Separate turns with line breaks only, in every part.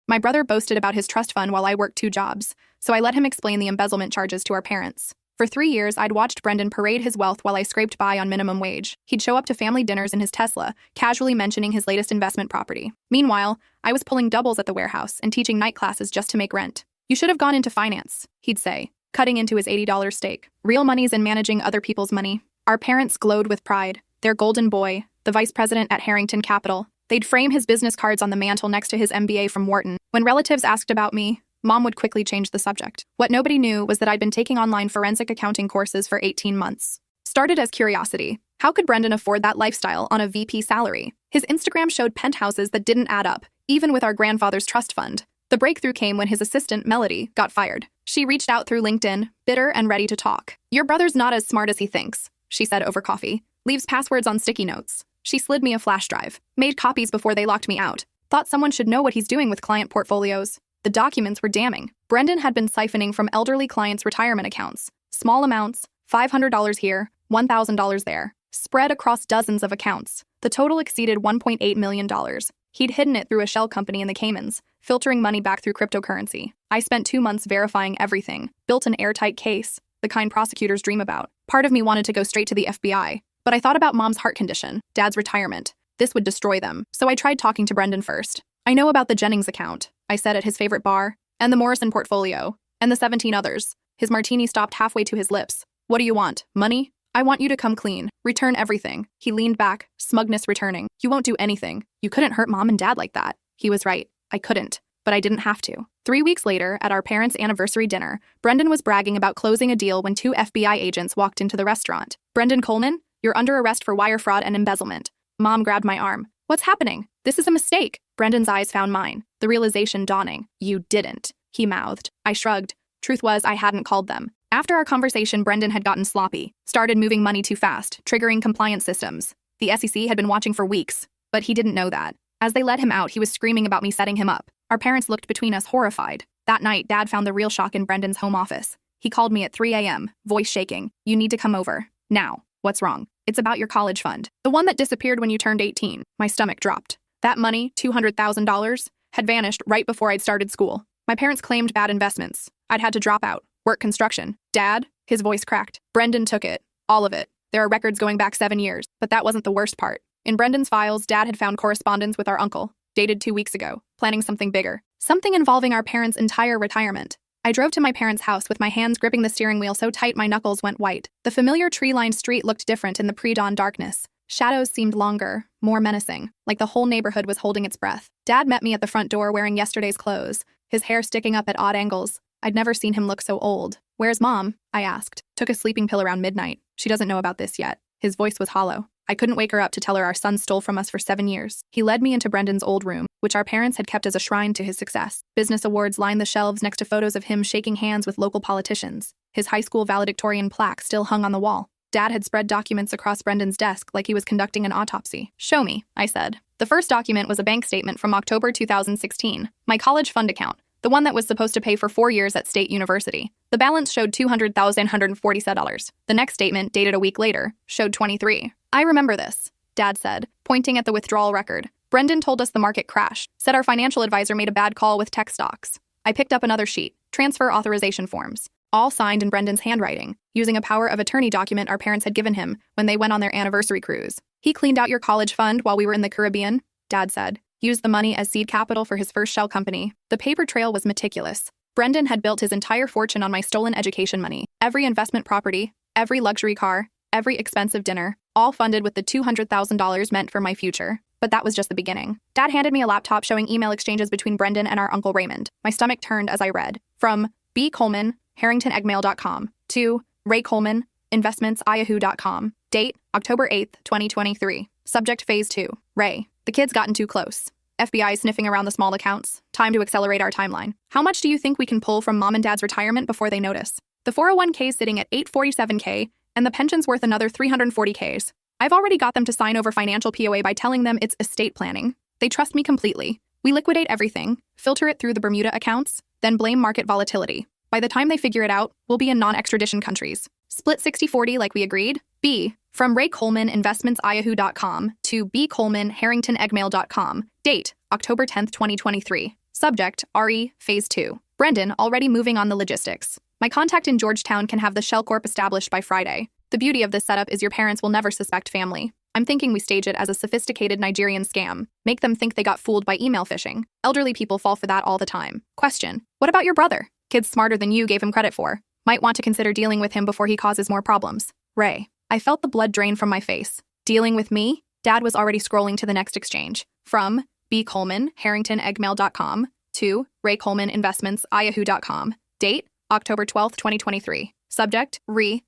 My brother boasted about his trust fund while I worked 2 jobs, so I let him explain the embezzlement charges to our parents. For 3 years, I'd watched Brendan parade his wealth while I scraped by on minimum wage. He'd show up to family dinners in his Tesla, casually mentioning his latest investment property. Meanwhile, I was pulling doubles at the warehouse and teaching night classes just to make rent. "You should have gone into finance," he'd say, cutting into his $80 steak. Real money's in managing other people's money. Our parents glowed with pride. Their golden boy, the vice president at Harrington Capital. They'd frame his business cards on the mantle next to his MBA from Wharton. When relatives asked about me, Mom would quickly change the subject. What nobody knew was that I'd been taking online forensic accounting courses for 18 months. Started as curiosity. How could Brendan afford that lifestyle on a VP salary? His Instagram showed penthouses that didn't add up, even with our grandfather's trust fund. The breakthrough came when his assistant, Melody, got fired. She reached out through LinkedIn, bitter and ready to talk. "Your brother's not as smart as he thinks," she said over coffee. "Leaves passwords on sticky notes." She slid me a flash drive, made copies before they locked me out. Thought someone should know what he's doing with client portfolios. The documents were damning. Brendan had been siphoning from elderly clients' retirement accounts. Small amounts, $500 here, $1,000 there, spread across dozens of accounts. The total exceeded $1.8 million. He'd hidden it through a shell company in the Caymans, filtering money back through cryptocurrency. I spent 2 months verifying everything, built an airtight case, the kind prosecutors dream about. Part of me wanted to go straight to the FBI, but I thought about Mom's heart condition, Dad's retirement. This would destroy them, so I tried talking to Brendan first. "I know about the Jennings account," I said at his favorite bar, "and the Morrison portfolio, and the 17 others." His martini stopped halfway to his lips. "What do you want? Money? I want you to come clean. Return everything." He leaned back, smugness returning. "You won't do anything. You couldn't hurt Mom and Dad like that." He was right. I couldn't. But I didn't have to. 3 weeks later, at our parents' anniversary dinner, Brendan was bragging about closing a deal when 2 FBI agents walked into the restaurant. "Brendan Coleman, you're under arrest for wire fraud and embezzlement." Mom grabbed my arm. "What's happening? This is a mistake." Brendan's eyes found mine, the realization dawning. "You didn't," he mouthed. I shrugged. Truth was, I hadn't called them. After our conversation, Brendan had gotten sloppy, started moving money too fast, triggering compliance systems. The SEC had been watching for weeks, but he didn't know that. As they let him out, he was screaming about me setting him up. Our parents looked between us, horrified. That night, Dad found the real shock in Brendan's home office. He called me at 3 a.m., voice shaking. "You need to come over. Now." "What's wrong?" "It's about your college fund. The one that disappeared when you turned 18. My stomach dropped. That money, $200,000, had vanished right before I'd started school. My parents claimed bad investments. I'd had to drop out, work construction. "Dad," his voice cracked. "Brendan took it. All of it. There are records going back 7 years, but that wasn't the worst part. In Brendan's files, Dad had found correspondence with our uncle, dated 2 weeks ago, planning something bigger. Something involving our parents' entire retirement. I drove to my parents' house with my hands gripping the steering wheel so tight my knuckles went white. The familiar tree-lined street looked different in the pre-dawn darkness. Shadows seemed longer, more menacing, like the whole neighborhood was holding its breath. Dad met me at the front door wearing yesterday's clothes, his hair sticking up at odd angles. I'd never seen him look so old. "Where's Mom?" I asked. "Took a sleeping pill around midnight. She doesn't know about this yet." His voice was hollow. I couldn't wake her up to tell her our son stole from us for 7 years. He led me into Brendan's old room, which our parents had kept as a shrine to his success. Business awards lined the shelves next to photos of him shaking hands with local politicians. His high school valedictorian plaque still hung on the wall. Dad had spread documents across Brendan's desk like he was conducting an autopsy. "Show me," I said. The first document was a bank statement from October 2016, my college fund account, the one that was supposed to pay for 4 years at State University. The balance showed $200,147. The next statement, dated a week later, showed 23. "I remember this," Dad said, pointing at the withdrawal record. "Brendan told us the market crashed, said our financial advisor made a bad call with tech stocks." I picked up another sheet, transfer authorization forms, all signed in Brendan's handwriting, using a power of attorney document our parents had given him when they went on their anniversary cruise. "He cleaned out your college fund while we were in the Caribbean," Dad said. "Used the money as seed capital for his first shell company." The paper trail was meticulous. Brendan had built his entire fortune on my stolen education money. Every investment property, every luxury car, every expensive dinner, all funded with the $200,000 meant for my future. But that was just the beginning. Dad handed me a laptop showing email exchanges between Brendan and our Uncle Raymond. My stomach turned as I read. From B. Coleman, HarringtonEggmail.com, to Ray Coleman, InvestmentsYahoo.com. Date, October 8th, 2023. Subject Phase 2. Ray. The kid's gotten too close. FBI sniffing around the small accounts. Time to accelerate our timeline. How much do you think we can pull from Mom and Dad's retirement before they notice? The 401k is sitting at $847K, and the pension's worth another $340Ks. I've already got them to sign over financial POA by telling them it's estate planning. They trust me completely. We liquidate everything, filter it through the Bermuda accounts, then blame market volatility. By the time they figure it out, we'll be in non-extradition countries. Split 60-40 like we agreed. B. From Ray Coleman, InvestmentsYahoo.com to B. Coleman, HarringtonEggmail.com. Date, October 10th, 2023. Subject, RE, Phase 2. Brendan, already moving on the logistics. My contact in Georgetown can have the Shell Corp established by Friday. The beauty of this setup is your parents will never suspect family. I'm thinking we stage it as a sophisticated Nigerian scam. Make them think they got fooled by email phishing. Elderly people fall for that all the time. Question, what about your brother? Kid's smarter than you gave him credit for. Might want to consider dealing with him before he causes more problems. Ray. I felt the blood drain from my face. Dealing with me? Dad was already scrolling to the next exchange. From B. Coleman, harringtonegmail.com to Ray Coleman Investments, yahoo.com. Date, October 12th, 2023. Subject,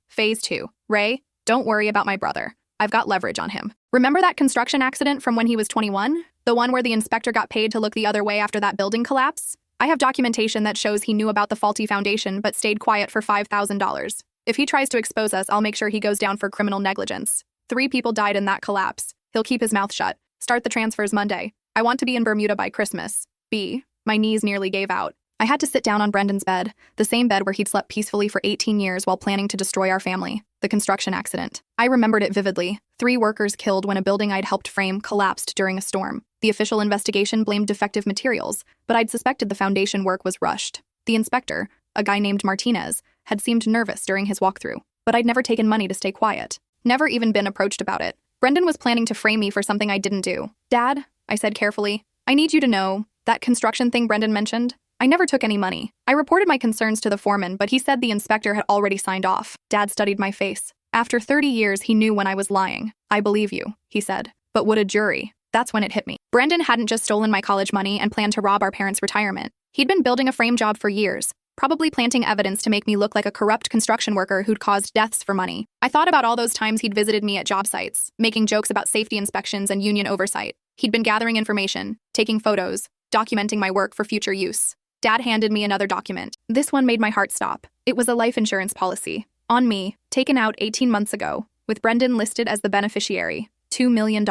Phase 2. Ray, don't worry about my brother. I've got leverage on him. Remember that construction accident from when he was 21? The one where the inspector got paid to look the other way after that building collapse? I have documentation that shows he knew about the faulty foundation but stayed quiet for $5,000. If he tries to expose us, I'll make sure he goes down for criminal negligence. 3 people died in that collapse. He'll keep his mouth shut. Start the transfers Monday. I want to be in Bermuda by Christmas. B. My knees nearly gave out. I had to sit down on Brendan's bed, the same bed where he'd slept peacefully for 18 years while planning to destroy our family. The construction accident. I remembered it vividly. 3 workers killed when a building I'd helped frame collapsed during a storm. The official investigation blamed defective materials, but I'd suspected the foundation work was rushed. The inspector, a guy named Martinez, had seemed nervous during his walkthrough, but I'd never taken money to stay quiet. Never even been approached about it. Brendan was planning to frame me for something I didn't do. Dad, I said carefully, I need you to know, that construction thing Brendan mentioned, I never took any money. I reported my concerns to the foreman, but he said the inspector had already signed off. Dad studied my face. After 30 years, he knew when I was lying. I believe you, he said. But would a jury? That's when it hit me. Brendan hadn't just stolen my college money and planned to rob our parents' retirement. He'd been building a frame job for years, probably planting evidence to make me look like a corrupt construction worker who'd caused deaths for money. I thought about all those times he'd visited me at job sites, making jokes about safety inspections and union oversight. He'd been gathering information, taking photos, documenting my work for future use. Dad handed me another document. This one made my heart stop. It was a life insurance policy. On me, taken out 18 months ago, with Brendan listed as the beneficiary. $2 million.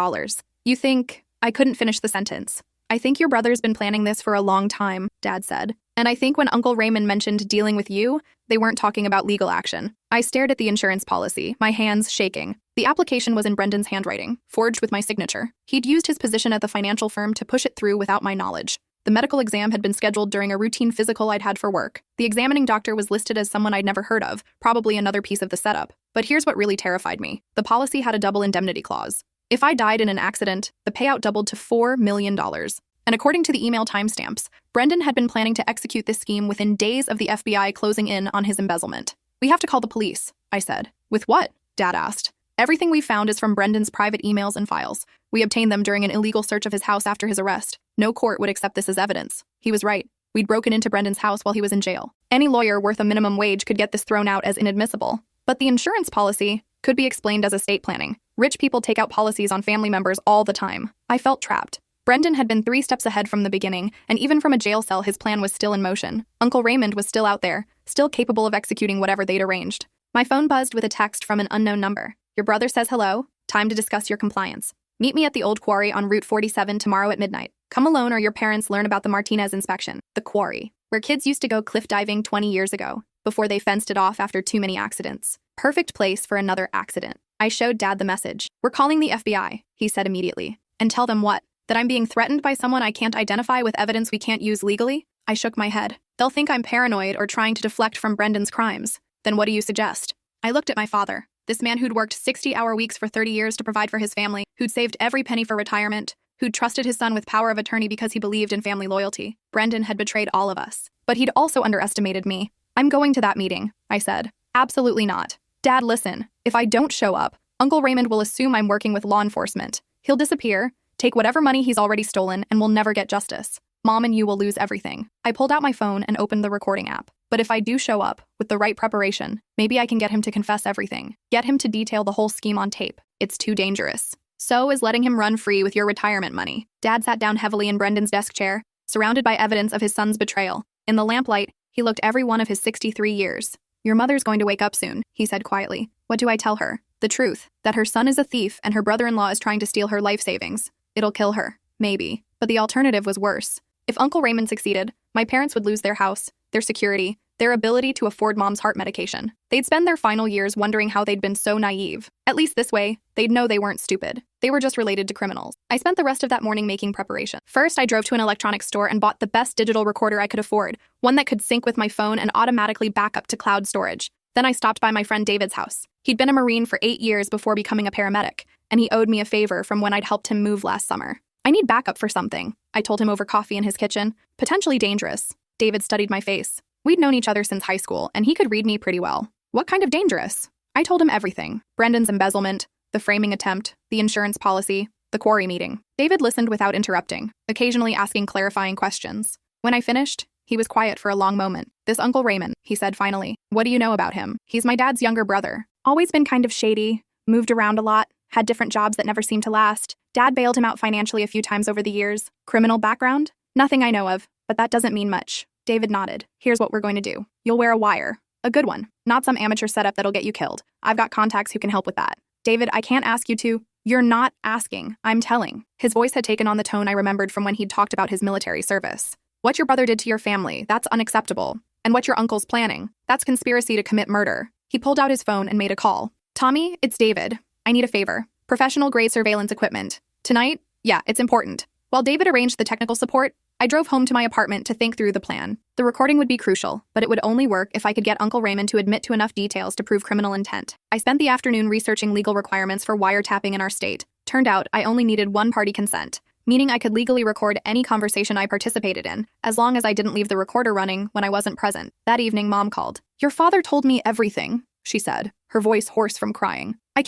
You think... I couldn't finish the sentence. I think your brother's been planning this for a long time, Dad said. And I think when Uncle Raymond mentioned dealing with you, they weren't talking about legal action. I stared at the insurance policy, my hands shaking. The application was in Brendan's handwriting, forged with my signature. He'd used his position at the financial firm to push it through without my knowledge. The medical exam had been scheduled during a routine physical I'd had for work. The examining doctor was listed as someone I'd never heard of, probably another piece of the setup. But here's what really terrified me. The policy had a double indemnity clause. If I died in an accident, the payout doubled to $4 million. And according to the email timestamps, Brendan had been planning to execute this scheme within days of the FBI closing in on his embezzlement. We have to call the police, I said. With what? Dad asked. Everything we found is from Brendan's private emails and files. We obtained them during an illegal search of his house after his arrest. No court would accept this as evidence. He was right. We'd broken into Brendan's house while he was in jail. Any lawyer worth a minimum wage could get this thrown out as inadmissible. But the insurance policy could be explained as estate planning. Rich people take out policies on family members all the time. I felt trapped. Brendan had been 3 steps ahead from the beginning, and even from a jail cell his plan was still in motion. Uncle Raymond was still out there, still capable of executing whatever they'd arranged. My phone buzzed with a text from an unknown number. Your brother says hello. Time to discuss your compliance. Meet me at the old quarry on Route 47 tomorrow at midnight. Come alone or your parents learn about the Martinez inspection. The quarry, where kids used to go cliff diving 20 years ago, before they fenced it off after too many accidents. Perfect place for another accident. I showed Dad the message. We're calling the FBI, he said immediately. And tell them what? That I'm being threatened by someone I can't identify with evidence we can't use legally? I shook my head. They'll think I'm paranoid or trying to deflect from Brendan's crimes. Then what do you suggest? I looked at my father. This man who'd worked 60-hour weeks for 30 years to provide for his family, who'd saved every penny for retirement, who'd trusted his son with power of attorney because he believed in family loyalty. Brendan had betrayed all of us. But he'd also underestimated me. I'm going to that meeting, I said. Absolutely not. Dad, listen. If I don't show up, Uncle Raymond will assume I'm working with law enforcement. He'll disappear, take whatever money he's already stolen, and we'll never get justice. Mom and you will lose everything. I pulled out my phone and opened the recording app. But if I do show up, with the right preparation, maybe I can get him to confess everything. Get him to detail the whole scheme on tape. It's too dangerous. So is letting him run free with your retirement money. Dad sat down heavily in Brendan's desk chair, surrounded by evidence of his son's betrayal. In the lamplight, he looked every one of his 63 years. Your mother's going to wake up soon, he said quietly. What do I tell her? The truth, that her son is a thief and her brother-in-law is trying to steal her life savings. It'll kill her. Maybe. But the alternative was worse. If Uncle Raymond succeeded, my parents would lose their house, their security, their ability to afford Mom's heart medication. They'd spend their final years wondering how they'd been so naive. At least this way, they'd know they weren't stupid. They were just related to criminals. I spent the rest of that morning making preparation. First, I drove to an electronics store and bought the best digital recorder I could afford, one that could sync with my phone and automatically back up to cloud storage. Then I stopped by my friend David's house. He'd been a Marine for 8 years before becoming a paramedic, and he owed me a favor from when I'd helped him move last summer. I need backup for something, I told him over coffee in his kitchen. Potentially dangerous. David studied my face. We'd known each other since high school, and he could read me pretty well. What kind of dangerous? I told him everything. Brendan's embezzlement, the framing attempt, the insurance policy, the quarry meeting. David listened without interrupting, occasionally asking clarifying questions. When I finished, he was quiet for a long moment. This Uncle Raymond, he said finally. What do you know about him? He's my dad's younger brother. Always been kind of shady, moved around a lot, had different jobs that never seemed to last. Dad bailed him out financially a few times over the years. Criminal background? Nothing I know of, but that doesn't mean much. David nodded. Here's what we're going to do. You'll wear a wire. A good one. Not some amateur setup that'll get you killed. I've got contacts who can help with that. David, I can't ask you to. You're not asking. I'm telling. His voice had taken on the tone I remembered from when he'd talked about his military service. What your brother did to your family, that's unacceptable. And what your uncle's planning, that's conspiracy to commit murder. He pulled out his phone and made a call. Tommy, it's David. I need a favor. Professional-grade surveillance equipment. Tonight? Yeah, it's important. While David arranged the technical support, I drove home to my apartment to think through the plan. The recording would be crucial, but it would only work if I could get Uncle Raymond to admit to enough details to prove criminal intent. I spent the afternoon researching legal requirements for wiretapping in our state. Turned out I only needed one-party consent, meaning I could legally record any conversation I participated in, as long as I didn't leave the recorder running when I wasn't present. That evening, Mom called. Your father told me everything, she said, her voice hoarse from crying. I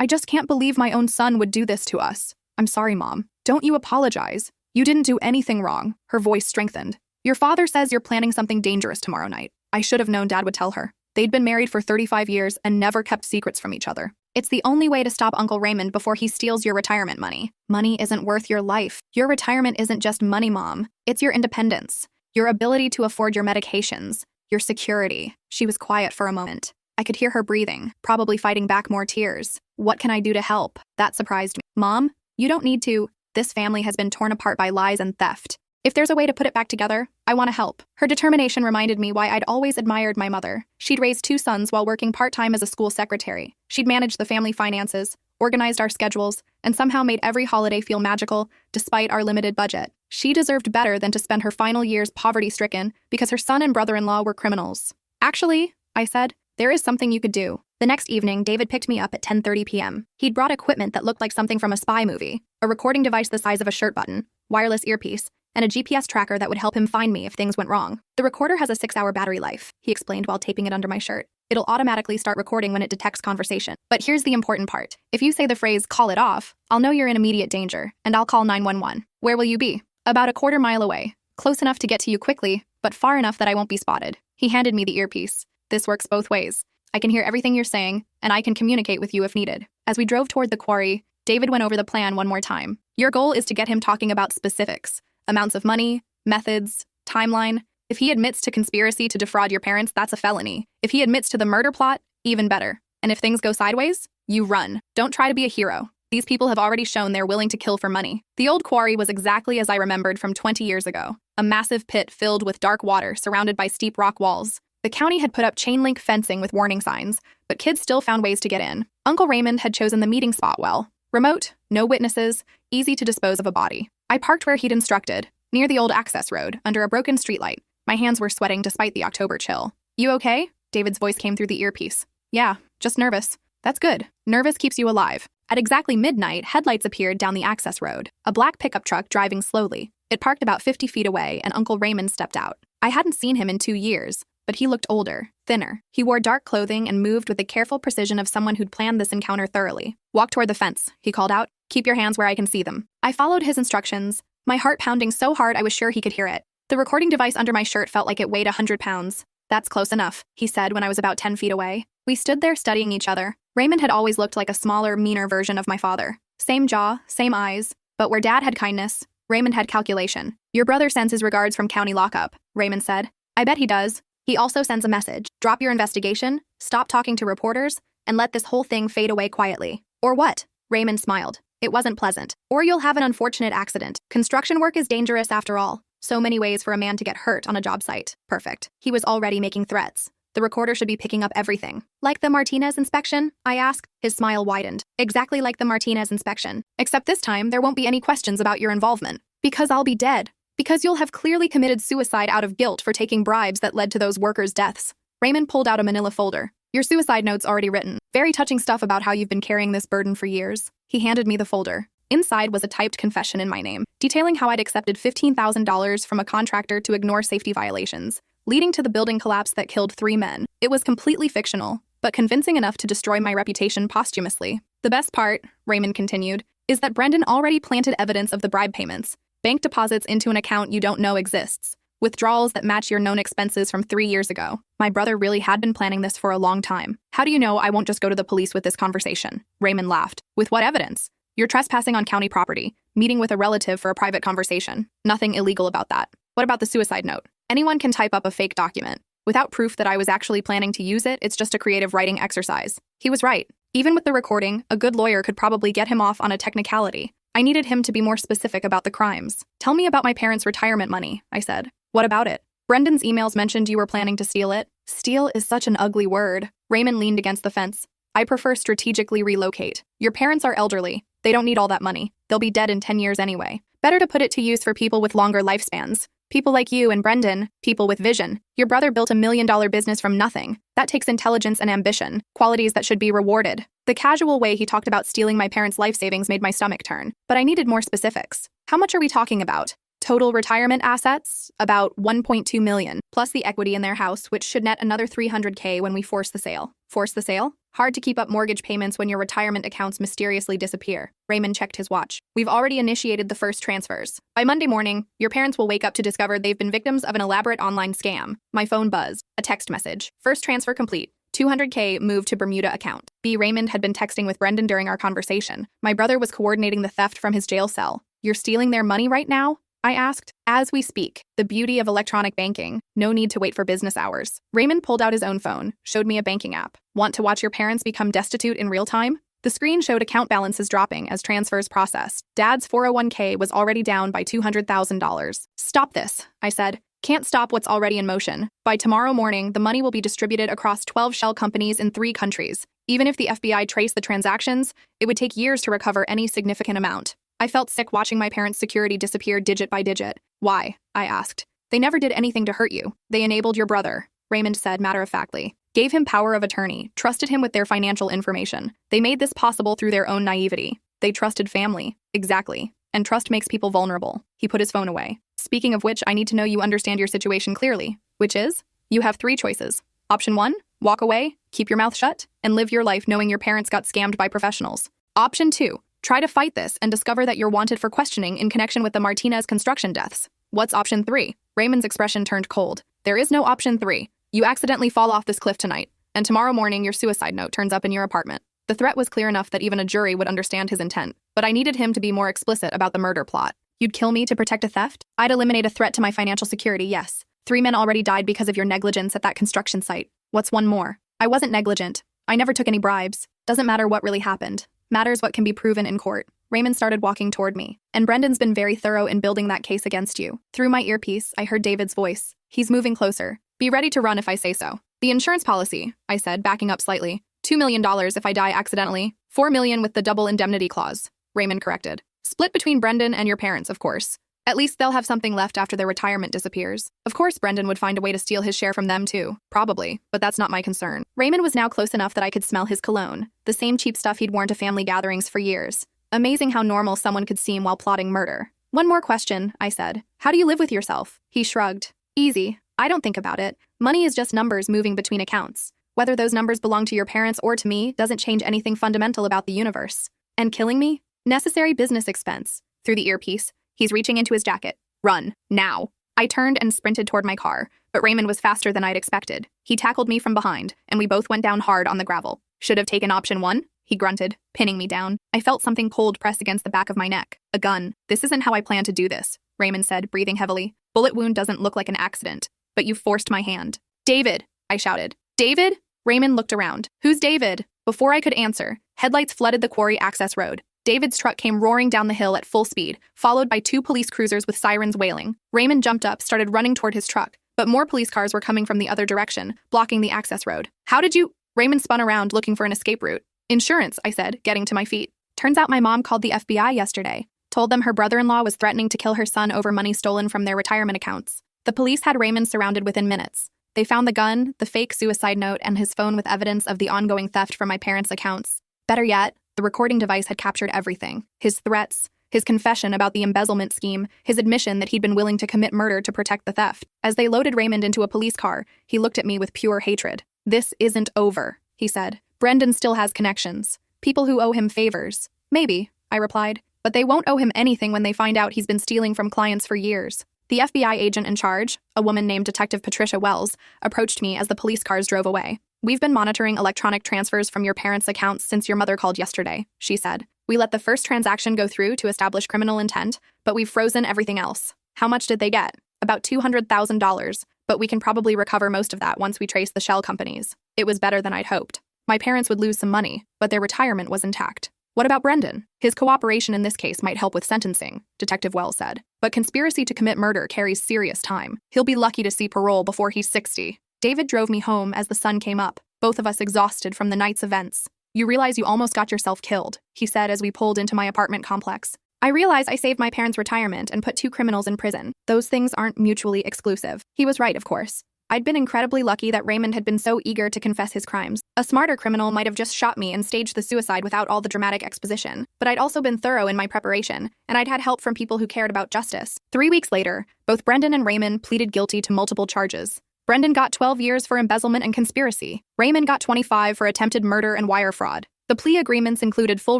just can't believe my own son would do this to us. I'm sorry, Mom. Don't you apologize. You didn't do anything wrong. Her voice strengthened. Your father says you're planning something dangerous tomorrow night. I should have known Dad would tell her. They'd been married for 35 years and never kept secrets from each other. It's the only way to stop Uncle Raymond before he steals your retirement money. Money isn't worth your life. Your retirement isn't just money, Mom. It's your independence, your ability to afford your medications, your security. She was quiet for a moment. I could hear her breathing, probably fighting back more tears. What can I do to help? That surprised me. Mom, you don't need to. This family has been torn apart by lies and theft. If there's a way to put it back together, I want to help. Her determination reminded me why I'd always admired my mother. She'd raised 2 sons while working part-time as a school secretary. She'd managed the family finances, organized our schedules, and somehow made every holiday feel magical, despite our limited budget. She deserved better than to spend her final years poverty-stricken because her son and brother-in-law were criminals. Actually, I said, there is something you could do. The next evening, David picked me up at 10:30 p.m. He'd brought equipment that looked like something from a spy movie, a recording device the size of a shirt button, wireless earpiece, and a GPS tracker that would help him find me if things went wrong. The recorder has a 6-hour battery life, he explained while taping it under my shirt. It'll automatically start recording when it detects conversation. But here's the important part. If you say the phrase, call it off, I'll know you're in immediate danger, and I'll call 911. Where will you be? About a quarter mile away. Close enough to get to you quickly, but far enough that I won't be spotted. He handed me the earpiece. This works both ways. I can hear everything you're saying, and I can communicate with you if needed. As we drove toward the quarry, David went over the plan one more time. Your goal is to get him talking about specifics, amounts of money, methods, timeline. If he admits to conspiracy to defraud your parents, that's a felony. If he admits to the murder plot, even better. And if things go sideways, you run. Don't try to be a hero. These people have already shown they're willing to kill for money. The old quarry was exactly as I remembered from 20 years ago. A massive pit filled with dark water surrounded by steep rock walls. The county had put up chain-link fencing with warning signs, but kids still found ways to get in. Uncle Raymond had chosen the meeting spot well. Remote, no witnesses, easy to dispose of a body. I parked where he'd instructed, near the old access road, under a broken streetlight. My hands were sweating despite the October chill. You okay? David's voice came through the earpiece. Yeah, just nervous. That's good. Nervous keeps you alive. At exactly midnight, headlights appeared down the access road, a black pickup truck driving slowly. It parked about 50 feet away, and Uncle Raymond stepped out. I hadn't seen him in 2 years, but he looked older, thinner. He wore dark clothing and moved with the careful precision of someone who'd planned this encounter thoroughly. Walk toward the fence, he called out. Keep your hands where I can see them. I followed his instructions, my heart pounding so hard I was sure he could hear it. The recording device under my shirt felt like it weighed 100 pounds. That's close enough, he said when I was about 10 feet away. We stood there studying each other. Raymond had always looked like a smaller, meaner version of my father. Same jaw, same eyes, but where Dad had kindness, Raymond had calculation. Your brother sends his regards from county lockup, Raymond said. I bet he does. He also sends a message. Drop your investigation, stop talking to reporters, and let this whole thing fade away quietly. Or what? Raymond smiled. It wasn't pleasant. Or you'll have an unfortunate accident. Construction work is dangerous after all. So many ways for a man to get hurt on a job site. Perfect. He was already making threats. The recorder should be picking up everything. Like the Martinez inspection? I asked. His smile widened. Exactly like the Martinez inspection. Except this time, there won't be any questions about your involvement. Because I'll be dead. Because you'll have clearly committed suicide out of guilt for taking bribes that led to those workers' deaths. Raymond pulled out a manila folder. Your suicide note's already written. Very touching stuff about how you've been carrying this burden for years. He handed me the folder. Inside was a typed confession in my name, detailing how I'd accepted $15,000 from a contractor to ignore safety violations, leading to the building collapse that killed 3 men. It was completely fictional, but convincing enough to destroy my reputation posthumously. The best part, Raymond continued, is that Brendan already planted evidence of the bribe payments, bank deposits into an account you don't know exists, withdrawals that match your known expenses from 3 years ago. My brother really had been planning this for a long time. How do you know I won't just go to the police with this conversation? Raymond laughed. With what evidence? You're trespassing on county property, meeting with a relative for a private conversation. Nothing illegal about that. What about the suicide note? Anyone can type up a fake document. Without proof that I was actually planning to use it, it's just a creative writing exercise. He was right. Even with the recording, a good lawyer could probably get him off on a technicality. I needed him to be more specific about the crimes. Tell me about my parents' retirement money, I said. What about it? Brendan's emails mentioned you were planning to steal it. Steal is such an ugly word. Raymond leaned against the fence. I prefer strategically relocate. Your parents are elderly. They don't need all that money. They'll be dead in 10 years anyway. Better to put it to use for people with longer lifespans. People like you and Brendan, people with vision. Your brother built $1 million business from nothing. That takes intelligence and ambition, qualities that should be rewarded. The casual way he talked about stealing my parents' life savings made my stomach turn, but I needed more specifics. How much are we talking about? Total retirement assets? About $1.2 million, plus the equity in their house, which should net another $300K when we force the sale. Force the sale? Hard to keep up mortgage payments when your retirement accounts mysteriously disappear. Raymond checked his watch. We've already initiated the first transfers. By Monday morning, your parents will wake up to discover they've been victims of an elaborate online scam. My phone buzzed. A text message. First transfer complete. $200K moved to Bermuda account. B. Raymond had been texting with Brendan during our conversation. My brother was coordinating the theft from his jail cell. You're stealing their money right now? I asked. As we speak, the beauty of electronic banking. No need to wait for business hours. Raymond pulled out his own phone, showed me a banking app. Want to watch your parents become destitute in real time? The screen showed account balances dropping as transfers processed. Dad's 401K was already down by $200,000. Stop this, I said. Can't stop what's already in motion. By tomorrow morning, the money will be distributed across 12 shell companies in 3 countries. Even if the FBI traced the transactions, it would take years to recover any significant amount. I felt sick watching my parents' security disappear digit by digit. Why? I asked. They never did anything to hurt you. They enabled your brother, Raymond said matter-of-factly. Gave him power of attorney, trusted him with their financial information. They made this possible through their own naivety. They trusted family. Exactly. And trust makes people vulnerable. He put his phone away. Speaking of which, I need to know you understand your situation clearly. Which is? You have 3 choices. Option 1, walk away, keep your mouth shut, and live your life knowing your parents got scammed by professionals. Option 2, try to fight this and discover that you're wanted for questioning in connection with the Martinez construction deaths. What's option 3? Raymond's expression turned cold. There is no option 3. You accidentally fall off this cliff tonight, and tomorrow morning your suicide note turns up in your apartment. The threat was clear enough that even a jury would understand his intent, but I needed him to be more explicit about the murder plot. You'd kill me to protect a theft? I'd eliminate a threat to my financial security, yes. 3 men already died because of your negligence at that construction site. What's one more? I wasn't negligent. I never took any bribes. Doesn't matter what really happened. Matters what can be proven in court. Raymond started walking toward me. And Brendan's been very thorough in building that case against you. Through my earpiece, I heard David's voice. He's moving closer. Be ready to run if I say so. The insurance policy, I said, backing up slightly. $2 million if I die accidentally. $4 million with the double indemnity clause. Raymond corrected. Split between Brendan and your parents, of course. At least they'll have something left after their retirement disappears. Of course, Brendan would find a way to steal his share from them too. Probably, but that's not my concern. Raymond was now close enough that I could smell his cologne. The same cheap stuff he'd worn to family gatherings for years. Amazing how normal someone could seem while plotting murder. One more question, I said. How do you live with yourself? He shrugged. Easy. I don't think about it. Money is just numbers moving between accounts. Whether those numbers belong to your parents or to me doesn't change anything fundamental about the universe. And killing me? Necessary business expense. Through the earpiece, he's reaching into his jacket. Run. Now. I turned and sprinted toward my car, but Raymond was faster than I'd expected. He tackled me from behind, and we both went down hard on the gravel. Should have taken option 1, he grunted, pinning me down. I felt something cold press against the back of my neck. A gun. This isn't how I plan to do this, Raymond said, breathing heavily. Bullet wound doesn't look like an accident, but you forced my hand. David, I shouted. David? Raymond looked around. Who's David? Before I could answer, headlights flooded the quarry access road. David's truck came roaring down the hill at full speed, followed by 2 police cruisers with sirens wailing. Raymond jumped up, started running toward his truck, but more police cars were coming from the other direction, blocking the access road. How did you? Raymond spun around, looking for an escape route. Insurance, I said, getting to my feet. Turns out my mom called the FBI yesterday, told them her brother-in-law was threatening to kill her son over money stolen from their retirement accounts. The police had Raymond surrounded within minutes. They found the gun, the fake suicide note, and his phone with evidence of the ongoing theft from my parents' accounts. Better yet, the recording device had captured everything. His threats, his confession about the embezzlement scheme, his admission that he'd been willing to commit murder to protect the theft. As they loaded Raymond into a police car, he looked at me with pure hatred. "This isn't over," he said. "Brendan still has connections. People who owe him favors." "Maybe," I replied, "but they won't owe him anything when they find out he's been stealing from clients for years." The FBI agent in charge, a woman named Detective Patricia Wells, approached me as the police cars drove away. "We've been monitoring electronic transfers from your parents' accounts since your mother called yesterday," she said. "We let the first transaction go through to establish criminal intent, but we've frozen everything else." "How much did they get?" "About $200,000, but we can probably recover most of that once we trace the shell companies." It was better than I'd hoped. My parents would lose some money, but their retirement was intact. "What about Brendan? His cooperation in this case might help with sentencing," Detective Wells said. "But conspiracy to commit murder carries serious time. He'll be lucky to see parole before he's 60. David drove me home as the sun came up, both of us exhausted from the night's events. "You realize you almost got yourself killed," he said as we pulled into my apartment complex. "I realize I saved my parents' retirement and put 2 criminals in prison. Those things aren't mutually exclusive." He was right, of course. I'd been incredibly lucky that Raymond had been so eager to confess his crimes. A smarter criminal might have just shot me and staged the suicide without all the dramatic exposition. But I'd also been thorough in my preparation, and I'd had help from people who cared about justice. 3 weeks later, both Brendan and Raymond pleaded guilty to multiple charges. Brendan got 12 years for embezzlement and conspiracy. Raymond got 25 for attempted murder and wire fraud. The plea agreements included full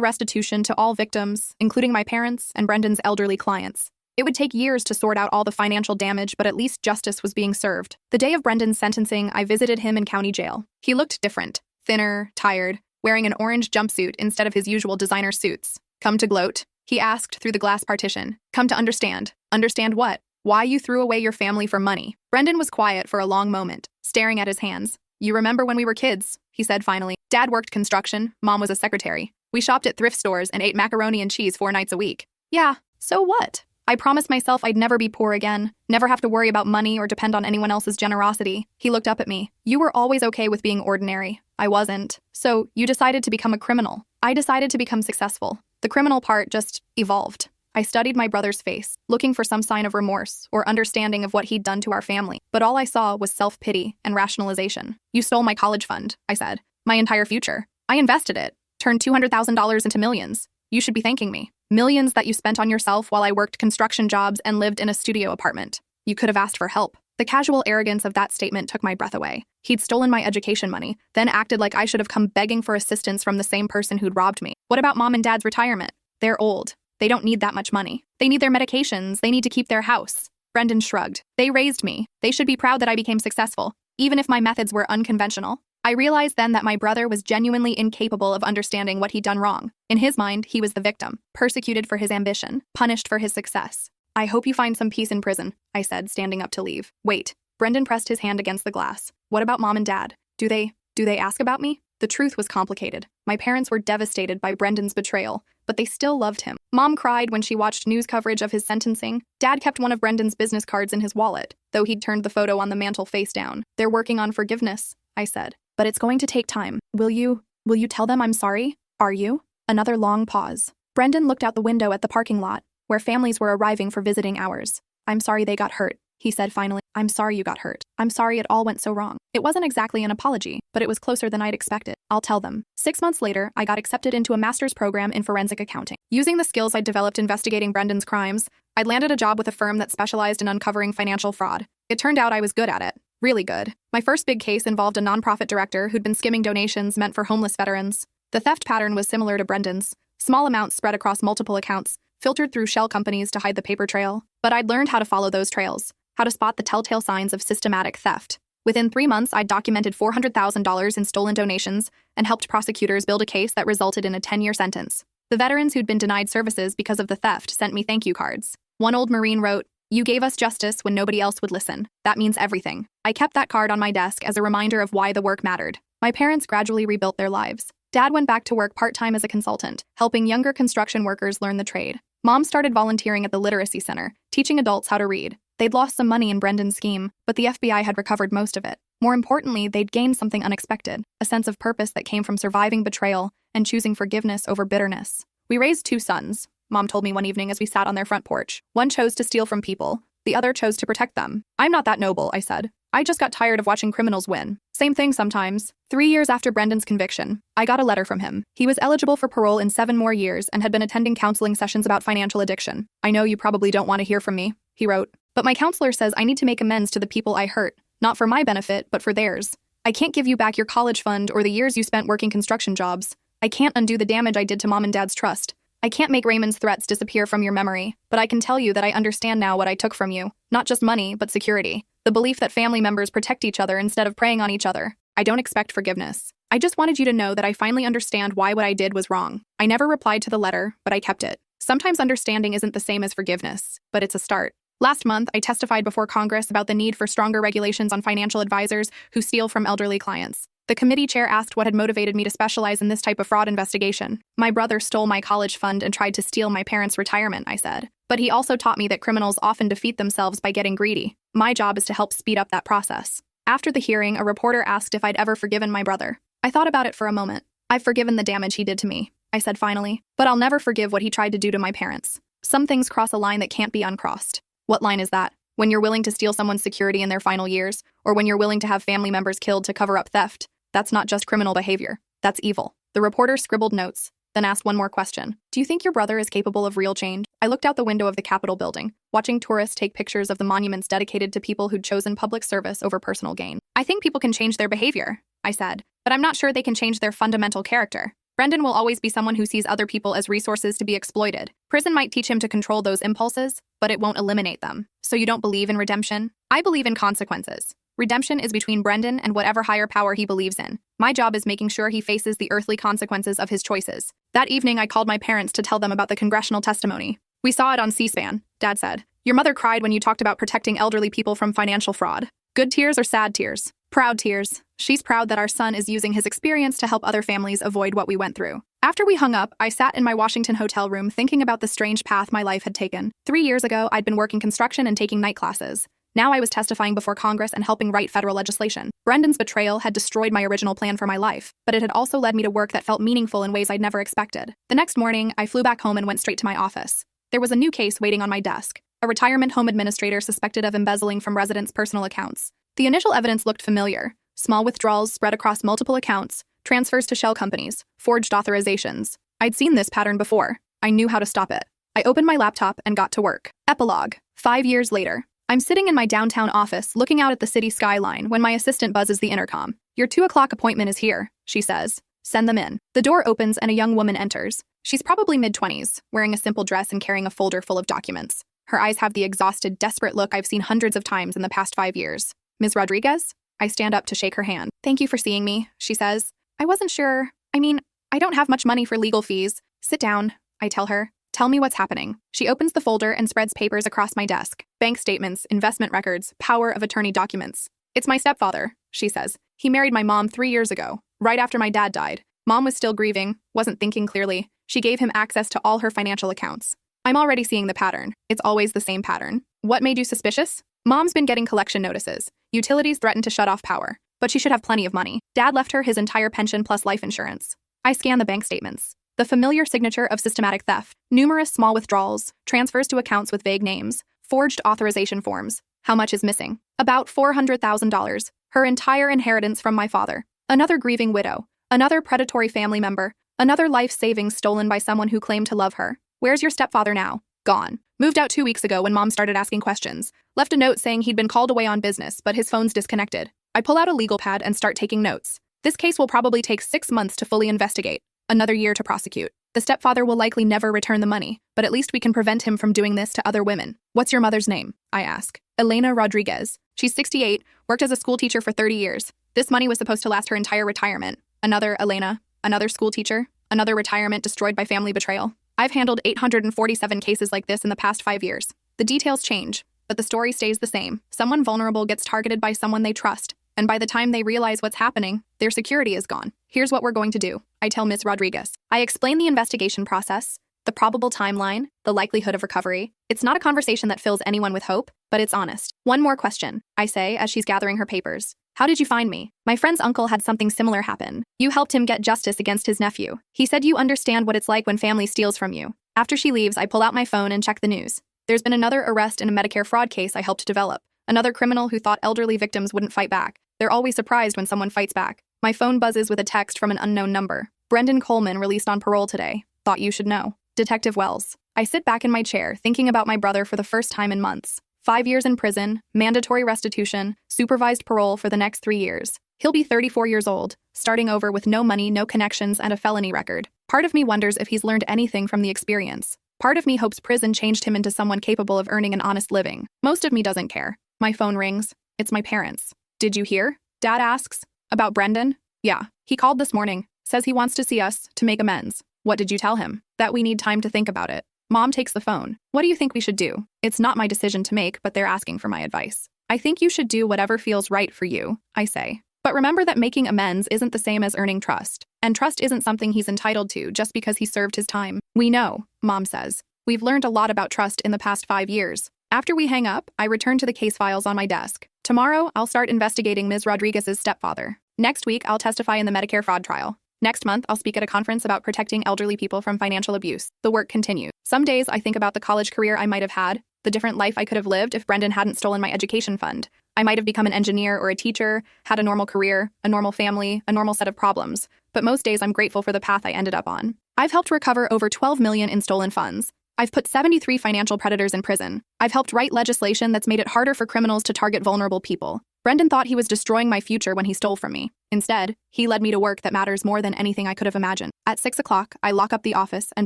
restitution to all victims, including my parents and Brendan's elderly clients. It would take years to sort out all the financial damage, but at least justice was being served. The day of Brendan's sentencing, I visited him in county jail. He looked different, thinner, tired, wearing an orange jumpsuit instead of his usual designer suits. "Come to gloat?" he asked through the glass partition. "Come to understand." "Understand what?" "Why you threw away your family for money." Brendan was quiet for a long moment, staring at his hands. "You remember when we were kids," he said finally. "Dad worked construction, Mom was a secretary. We shopped at thrift stores and ate macaroni and cheese 4 nights a week." "Yeah, so what?" "I promised myself I'd never be poor again, never have to worry about money or depend on anyone else's generosity." He looked up at me. "You were always okay with being ordinary." "I wasn't." "So, you decided to become a criminal." "I decided to become successful. The criminal part just evolved." I studied my brother's face, looking for some sign of remorse or understanding of what he'd done to our family, but all I saw was self-pity and rationalization. "You stole my college fund," I said. "My entire future. I invested it, turned $200,000 into millions. You should be thanking me. Millions that you spent on yourself while I worked construction jobs and lived in a studio apartment. You could have asked for help." The casual arrogance of that statement took my breath away. He'd stolen my education money, then acted like I should have come begging for assistance from the same person who'd robbed me. "What about Mom and Dad's retirement?" "They're old. They don't need that much money. They need their medications. They need to keep their house." Brendan shrugged. "They raised me. They should be proud that I became successful, even if my methods were unconventional." I realized then that my brother was genuinely incapable of understanding what he'd done wrong. In his mind, he was the victim, persecuted for his ambition, punished for his success. "I hope you find some peace in prison," I said, standing up to leave. "Wait." Brendan pressed his hand against the glass. "What about Mom and Dad? Do they ask about me?" The truth was complicated. My parents were devastated by Brendan's betrayal, but they still loved him. Mom cried when she watched news coverage of his sentencing. Dad kept one of Brendan's business cards in his wallet, though he'd turned the photo on the mantel face down. "They're working on forgiveness," I said. "But it's going to take time. Will you tell them I'm sorry? Are you?" Another long pause. Brendan looked out the window at the parking lot, where families were arriving for visiting hours. "I'm sorry they got hurt," he said finally. "I'm sorry you got hurt. I'm sorry it all went so wrong." It wasn't exactly an apology, but it was closer than I'd expected. "I'll tell them." 6 months later, I got accepted into a master's program in forensic accounting. Using the skills I'd developed investigating Brendan's crimes, I'd landed a job with a firm that specialized in uncovering financial fraud. It turned out I was good at it. Really good. My first big case involved a nonprofit director who'd been skimming donations meant for homeless veterans. The theft pattern was similar to Brendan's. Small amounts spread across multiple accounts, filtered through shell companies to hide the paper trail. But I'd learned how to follow those trails, how to spot the telltale signs of systematic theft. Within 3 months, I'd documented $400,000 in stolen donations and helped prosecutors build a case that resulted in a 10-year sentence. The veterans who'd been denied services because of the theft sent me thank you cards. One old Marine wrote, "You gave us justice when nobody else would listen. That means everything." I kept that card on my desk as a reminder of why the work mattered. My parents gradually rebuilt their lives. Dad went back to work part-time as a consultant, helping younger construction workers learn the trade. Mom started volunteering at the literacy center, teaching adults how to read. They'd lost some money in Brendan's scheme, but the FBI had recovered most of it. More importantly, they'd gained something unexpected, a sense of purpose that came from surviving betrayal and choosing forgiveness over bitterness. We raised 2 sons, Mom told me one evening as we sat on their front porch. One chose to steal from people, the other chose to protect them. I'm not that noble, I said. I just got tired of watching criminals win. Same thing sometimes. 3 years after Brendan's conviction, I got a letter from him. He was eligible for parole in 7 more years and had been attending counseling sessions about financial addiction. I know you probably don't want to hear from me, he wrote, but my counselor says I need to make amends to the people I hurt, not for my benefit, but for theirs. I can't give you back your college fund or the years you spent working construction jobs. I can't undo the damage I did to Mom and Dad's trust. I can't make Raymond's threats disappear from your memory, but I can tell you that I understand now what I took from you. Not just money, but security. The belief that family members protect each other instead of preying on each other. I don't expect forgiveness. I just wanted you to know that I finally understand why what I did was wrong. I never replied to the letter, but I kept it. Sometimes understanding isn't the same as forgiveness, but it's a start. Last month, I testified before Congress about the need for stronger regulations on financial advisors who steal from elderly clients. The committee chair asked what had motivated me to specialize in this type of fraud investigation. My brother stole my college fund and tried to steal my parents' retirement, I said. But he also taught me that criminals often defeat themselves by getting greedy. My job is to help speed up that process. After the hearing, a reporter asked if I'd ever forgiven my brother. I thought about it for a moment. I've forgiven the damage he did to me, I said finally, but I'll never forgive what he tried to do to my parents. Some things cross a line that can't be uncrossed. What line is that? When you're willing to steal someone's security in their final years, or when you're willing to have family members killed to cover up theft? That's not just criminal behavior. That's evil. The reporter scribbled notes, then asked one more question. Do you think your brother is capable of real change? I looked out the window of the Capitol building, watching tourists take pictures of the monuments dedicated to people who'd chosen public service over personal gain. I think people can change their behavior, I said, but I'm not sure they can change their fundamental character. Brendan will always be someone who sees other people as resources to be exploited. Prison might teach him to control those impulses, but it won't eliminate them. So you don't believe in redemption? I believe in consequences. Redemption is between Brendan and whatever higher power he believes in. My job is making sure he faces the earthly consequences of his choices. That evening, I called my parents to tell them about the congressional testimony. We saw it on C-SPAN, Dad said. Your mother cried when you talked about protecting elderly people from financial fraud. Good tears or sad tears? Proud tears. She's proud that our son is using his experience to help other families avoid what we went through. After we hung up, I sat in my Washington hotel room thinking about the strange path my life had taken. 3 years ago, I'd been working construction and taking night classes. Now I was testifying before Congress and helping write federal legislation. Brendan's betrayal had destroyed my original plan for my life, but it had also led me to work that felt meaningful in ways I'd never expected. The next morning, I flew back home and went straight to my office. There was a new case waiting on my desk, a retirement home administrator suspected of embezzling from residents' personal accounts. The initial evidence looked familiar. Small withdrawals spread across multiple accounts, transfers to shell companies, forged authorizations. I'd seen this pattern before. I knew how to stop it. I opened my laptop and got to work. Epilogue. 5 years later. I'm sitting in my downtown office looking out at the city skyline when my assistant buzzes the intercom. Your 2 o'clock appointment is here, she says. Send them in. The door opens and a young woman enters. She's probably mid-20s, wearing a simple dress and carrying a folder full of documents. Her eyes have the exhausted, desperate look I've seen hundreds of times in the past 5 years. Ms. Rodriguez? I stand up to shake her hand. Thank you for seeing me, she says. I wasn't sure. I don't have much money for legal fees. Sit down, I tell her. Tell me what's happening. She opens the folder and spreads papers across my desk. Bank statements, investment records, power of attorney documents. It's my stepfather, she says. He married my mom 3 years ago, right after my dad died. Mom was still grieving, wasn't thinking clearly. She gave him access to all her financial accounts. I'm already seeing the pattern. It's always the same pattern. What made you suspicious? Mom's been getting collection notices. Utilities threatened to shut off power. But she should have plenty of money. Dad left her his entire pension plus life insurance. I scan the bank statements. The familiar signature of systematic theft, numerous small withdrawals, transfers to accounts with vague names, forged authorization forms. How much is missing? About $400,000, her entire inheritance from my father. Another grieving widow, another predatory family member, another life savings stolen by someone who claimed to love her. Where's your stepfather now? Gone. Moved out 2 weeks ago when Mom started asking questions. Left a note saying he'd been called away on business, but his phone's disconnected. I pull out a legal pad and start taking notes. This case will probably take 6 months to fully investigate. Another year to prosecute. The stepfather will likely never return the money, but at least we can prevent him from doing this to other women. What's your mother's name? I ask. Elena Rodriguez. She's 68, worked as a school teacher for 30 years. This money was supposed to last her entire retirement. Another Elena, another school teacher, another retirement destroyed by family betrayal. I've handled 847 cases like this in the past 5 years. The details change, but the story stays the same. Someone vulnerable gets targeted by someone they trust, and by the time they realize what's happening, their security is gone. Here's what we're going to do, I tell Ms. Rodriguez. I explain the investigation process, the probable timeline, the likelihood of recovery. It's not a conversation that fills anyone with hope, but it's honest. One more question, I say as she's gathering her papers. How did you find me? My friend's uncle had something similar happen. You helped him get justice against his nephew. He said you understand what it's like when family steals from you. After she leaves, I pull out my phone and check the news. There's been another arrest in a Medicare fraud case I helped develop. Another criminal who thought elderly victims wouldn't fight back. They're always surprised when someone fights back. My phone buzzes with a text from an unknown number. Brendan Coleman released on parole today. Thought you should know. Detective Wells. I sit back in my chair, thinking about my brother for the first time in months. 5 years in prison, mandatory restitution, supervised parole for the next 3 years. He'll be 34 years old, starting over with no money, no connections, and a felony record. Part of me wonders if he's learned anything from the experience. Part of me hopes prison changed him into someone capable of earning an honest living. Most of me doesn't care. My phone rings. It's my parents. Did you hear? Dad asks. About Brendan? Yeah. He called this morning. Says he wants to see us, to make amends. What did you tell him? That we need time to think about it. Mom takes the phone. What do you think we should do? It's not my decision to make, but they're asking for my advice. I think you should do whatever feels right for you, I say. But remember that making amends isn't the same as earning trust. And trust isn't something he's entitled to just because he served his time. We know, Mom says. We've learned a lot about trust in the past 5 years. After we hang up, I return to the case files on my desk. Tomorrow, I'll start investigating Ms. Rodriguez's stepfather. Next week, I'll testify in the Medicare fraud trial. Next month, I'll speak at a conference about protecting elderly people from financial abuse. The work continues. Some days, I think about the college career I might have had, the different life I could have lived if Brendan hadn't stolen my education fund. I might have become an engineer or a teacher, had a normal career, a normal family, a normal set of problems. But most days, I'm grateful for the path I ended up on. I've helped recover over $12 million in stolen funds. I've put 73 financial predators in prison. I've helped write legislation that's made it harder for criminals to target vulnerable people. Brendan thought he was destroying my future when he stole from me. Instead, he led me to work that matters more than anything I could have imagined. At 6 o'clock, I lock up the office and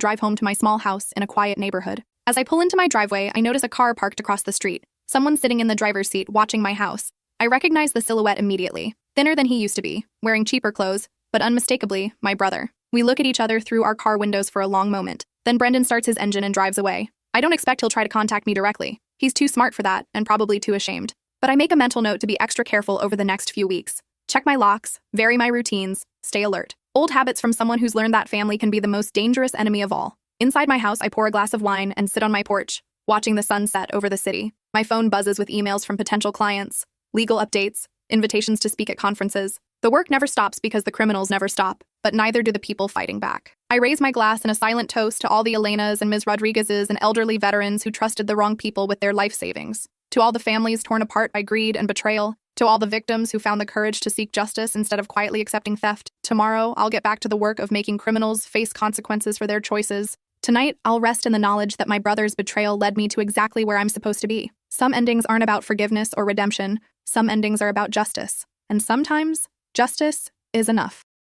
drive home to my small house in a quiet neighborhood. As I pull into my driveway, I notice a car parked across the street. Someone sitting in the driver's seat watching my house. I recognize the silhouette immediately. Thinner than he used to be, wearing cheaper clothes, but unmistakably, my brother. We look at each other through our car windows for a long moment. Then Brendan starts his engine and drives away. I don't expect he'll try to contact me directly. He's too smart for that, and probably too ashamed. But I make a mental note to be extra careful over the next few weeks. Check my locks, vary my routines, stay alert. Old habits from someone who's learned that family can be the most dangerous enemy of all. Inside my house, I pour a glass of wine and sit on my porch, watching the sun set over the city. My phone buzzes with emails from potential clients, legal updates, invitations to speak at conferences. The work never stops because the criminals never stop, but neither do the people fighting back. I raise my glass in a silent toast to all the Elenas and Ms. Rodriguez's and elderly veterans who trusted the wrong people with their life savings. To all the families torn apart by greed and betrayal. To all the victims who found the courage to seek justice instead of quietly accepting theft. Tomorrow, I'll get back to the work of making criminals face consequences for their choices. Tonight, I'll rest in the knowledge that my brother's betrayal led me to exactly where I'm supposed to be. Some endings aren't about forgiveness or redemption. Some endings are about justice. And sometimes, justice is enough.